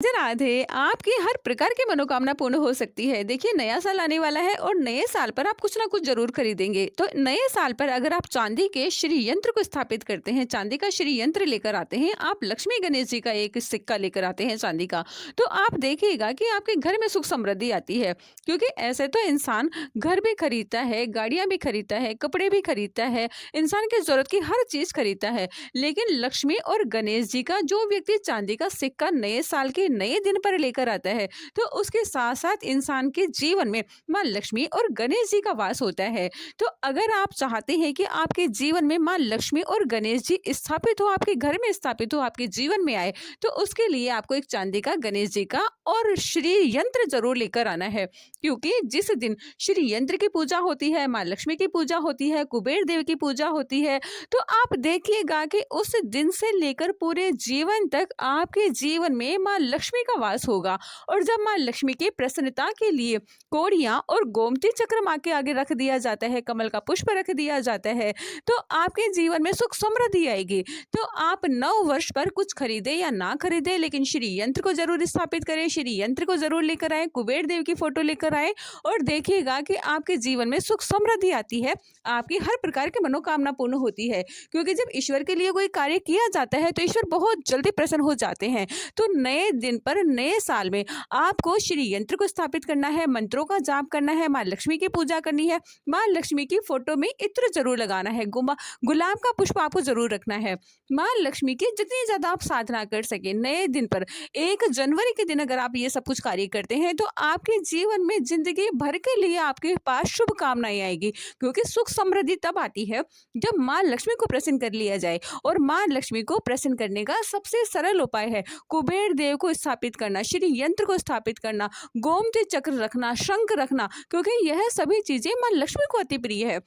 राधे, आपकी हर प्रकार की मनोकामना पूर्ण हो सकती है। देखिए, नया साल आने वाला है और नए साल पर आप कुछ ना कुछ ज़रूर खरीदेंगे। तो नए साल पर अगर आप चांदी के श्री यंत्र को स्थापित करते हैं, चांदी का श्री यंत्र लेकर आते हैं, आप लक्ष्मी गणेश जी का एक सिक्का लेकर आते हैं चांदी का, तो आप देखिएगा कि आपके घर में सुख समृद्धि आती है। क्योंकि ऐसे तो इंसान घर भी खरीदता है, गाड़ियाँ भी खरीदता है, कपड़े भी खरीदता है, इंसान की ज़रूरत की हर चीज़ खरीदता है। लेकिन लक्ष्मी और गणेश जी का जो व्यक्ति चांदी का सिक्का नए साल के नए दिन पर लेकर आता है, तो उसके साथ साथ इंसान के जीवन में माँ लक्ष्मी और गणेश जी का वास होता है। तो अगर आप चाहते हैं कि आपके जीवन में माँ लक्ष्मी और गणेश जी स्थापित हो, आपके घर में स्थापित हो, आपके जीवन में आए, तो उसके लिए आपको एक चांदी का गणेश जी का और श्री यंत्र जरूर लेकर आना है। क्योंकि जिस दिन श्री यंत्र की पूजा होती है, माँ लक्ष्मी की पूजा होती है, कुबेर देव की पूजा होती है, तो आप देखिएगा कि उस दिन से लेकर पूरे जीवन तक आपके जीवन में माँ लक्ष्मी का वास होगा। और जब माँ लक्ष्मी की प्रसन्नता के लिए कोड़ियाँ और गोमती चक्र माँ के आगे रख दिया जाता है, कमल का पुष्प रख दिया जाता है, तो आपके जीवन में सुख समृद्धि आएगी। तो आप नव वर्ष पर कुछ खरीदे या ना खरीदे, लेकिन श्री यंत्र को जरूर स्थापित करें, श्री यंत्र को जरूर लेकर आए, कुबेर देव की फोटो लेकर आए, और देखिएगा कि आपके जीवन में सुख समृद्धि आती है, आपकी हर प्रकार की मनोकामना पूर्ण होती है। क्योंकि जब ईश्वर के लिए कोई कार्य किया जाता है तो ईश्वर बहुत जल्दी प्रसन्न हो जाते हैं। तो नए दिन पर, नए साल में आपको श्री यंत्र को स्थापित करना है, मंत्रों का जाप करना है, माँ लक्ष्मी की पूजा करनी है, माँ लक्ष्मी की फोटो में इत्र जरूर लगाना है, गुलाब का पुष्प आपको जरूर रखना है। माँ लक्ष्मी की जितनी ज्यादा आप साधना कर सके नए दिन पर, 1 जनवरी के दिन अगर आप ये सब कुछ कार्य करते हैं, तो आपके जीवन में जिंदगी भर के लिए आपके पास शुभ कामनाएं आएगी। क्योंकि सुख समृद्धि तब आती है जब माँ लक्ष्मी को प्रसन्न कर लिया जाए, और माँ लक्ष्मी को प्रसन्न करने का सबसे सरल उपाय है कुबेर देव को स्थापित करना, श्री यंत्र को स्थापित करना, गोमती चक्र रखना, शंख रखना, क्योंकि यह सभी चीजें माँ लक्ष्मी को अति प्रिय है।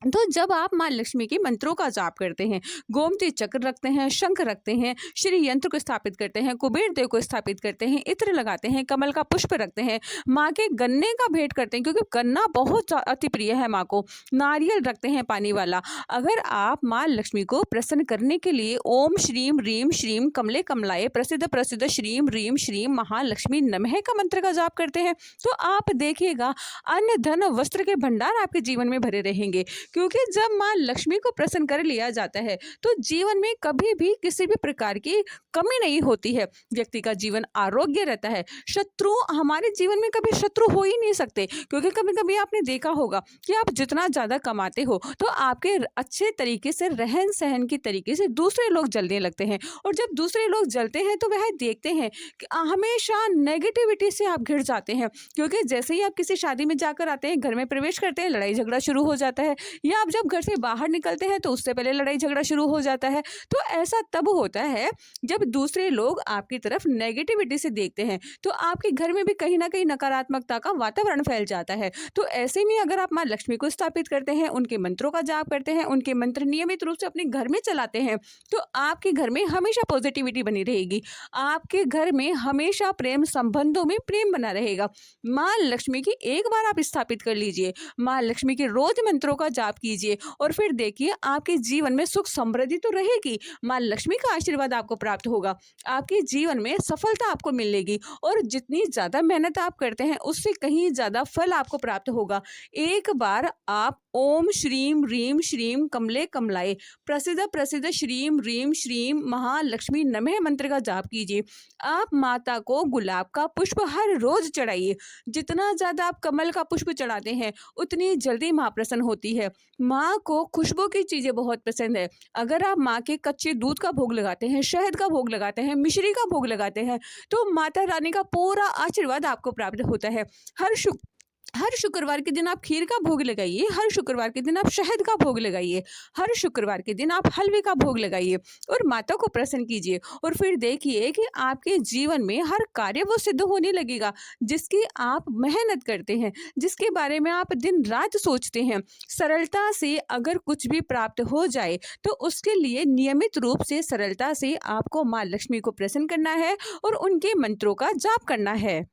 तो जब आप माँ लक्ष्मी के मंत्रों का जाप करते हैं, गोमती चक्र रखते हैं, शंख रखते हैं, श्री यंत्र को स्थापित करते हैं, कुबेर देव को स्थापित करते हैं, इत्र लगाते हैं, कमल का पुष्प रखते हैं, माँ के गन्ने का भेंट करते हैं, क्योंकि गन्ना बहुत अति प्रिय है माँ को, नारियल रखते हैं पानी वाला। अगर आप माँ लक्ष्मी को प्रसन्न करने के लिए ओम श्रीम रीम श्रीम कमले कमलाए प्रसिद्ध प्रसिद्ध श्रीम रीम श्रीम महालक्ष्मी नमः का मंत्र का जाप करते हैं, तो आप देखिएगा अन्न धन वस्त्र के भंडार आपके जीवन में भरे रहेंगे। क्योंकि जब माँ लक्ष्मी को प्रसन्न कर लिया जाता है, तो जीवन में कभी भी किसी भी प्रकार की कमी नहीं होती है, व्यक्ति का जीवन आरोग्य रहता है। शत्रु हमारे जीवन में कभी शत्रु हो ही नहीं सकते, क्योंकि कभी कभी आपने देखा होगा कि आप जितना ज्यादा कमाते हो, तो आपके अच्छे तरीके से रहन सहन की तरीके से दूसरे लोग जलने लगते हैं, और जब दूसरे लोग जलते हैं तो वह देखते हैं कि हमेशा नेगेटिविटी से आप घिर जाते हैं। क्योंकि जैसे ही आप किसी शादी में जाकर आते हैं, घर में प्रवेश करते हैं, लड़ाई झगड़ा शुरू हो जाता है, या आप जब घर से बाहर निकलते हैं तो उससे पहले लड़ाई झगड़ा शुरू हो जाता है। तो ऐसा तब होता है जब दूसरे लोग आपकी तरफ नेगेटिविटी से देखते हैं, तो आपके घर में भी कहीं ना कहीं नकारात्मकता का वातावरण फैल जाता है। तो ऐसे में अगर आप माँ लक्ष्मी को स्थापित करते हैं, उनके मंत्रों का जाप करते हैं, उनके मंत्र नियमित रूप से अपने घर में चलाते हैं, तो आपके घर में हमेशा पॉजिटिविटी बनी रहेगी, आपके घर में हमेशा प्रेम संबंधों में प्रेम बना रहेगा। माँ लक्ष्मी की एक बार आप स्थापित कर लीजिए, माँ लक्ष्मी के रोज मंत्रों का जाप कीजिए, और फिर देखिए आपके जीवन में सुख समृद्धि तो रहेगी, माँ लक्ष्मी का आशीर्वाद आपको प्राप्त होगा, आपके जीवन में सफलता आपको मिलेगी, और जितनी ज्यादा मेहनत आप करते हैं उससे कहीं ज्यादा फल आपको प्राप्त होगा। एक बार आप ओम श्रीम रीम श्रीम कमले कमलाए प्रसिद्ध प्रसिद्ध श्रीम रीम श्रीम महालक्ष्मी नमः मंत्र का जाप कीजिए। आप माता को गुलाब का पुष्प हर रोज चढ़ाइए, जितना ज्यादा आप कमल का पुष्प चढ़ाते हैं उतनी जल्दी माँ प्रसन्न होती है। माँ को खुशबू की चीजें बहुत पसंद है। अगर आप माँ के कच्चे दूध का भोग लगाते हैं, शहद का भोग लगाते हैं, मिश्री का भोग लगाते हैं, तो माता रानी का पूरा आशीर्वाद आपको प्राप्त होता है। हर शुक्रवार के दिन आप खीर का भोग लगाइए, हर शुक्रवार के दिन आप शहद का भोग लगाइए, हर शुक्रवार के दिन आप हलवे का भोग लगाइए, और माता को प्रसन्न कीजिए। और फिर देखिए कि आपके जीवन में हर कार्य वो सिद्ध होने लगेगा जिसकी आप मेहनत करते हैं, जिसके बारे में आप दिन रात सोचते हैं। सरलता से अगर कुछ भी प्राप्त हो जाए, तो उसके लिए नियमित रूप से सरलता से आपको माँ लक्ष्मी को प्रसन्न करना है और उनके मंत्रों का जाप करना है।